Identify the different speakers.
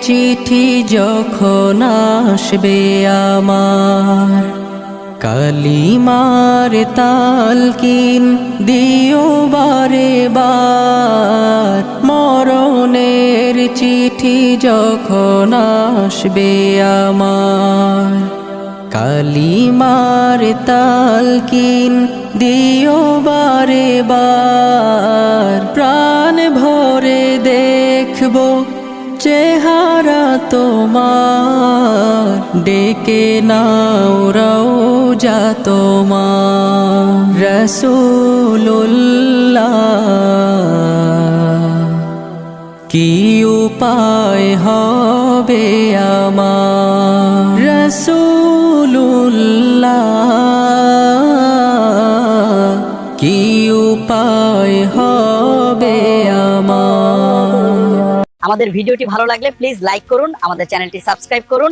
Speaker 1: চিঠি যখন আসবে আমার, কালিমার তালকিন দিও বারে বার। মরণের চিঠি যখন আসবে আমার, কালিমার তালকিন দিও বারে বার। প্রাণ ভরে দেখবো চেহারা তোমার, ডেকে নাও রওজা তোমার। রাসূলুল্লাহ কি উপায় হবে আমার, রাসূলুল্লাহ কি উপায় হবে আমার।
Speaker 2: আমাদের ভিডিওটি ভালো লাগলে প্লিজ লাইক করুন, আমাদের চ্যানেলটি সাবস্ক্রাইব করুন।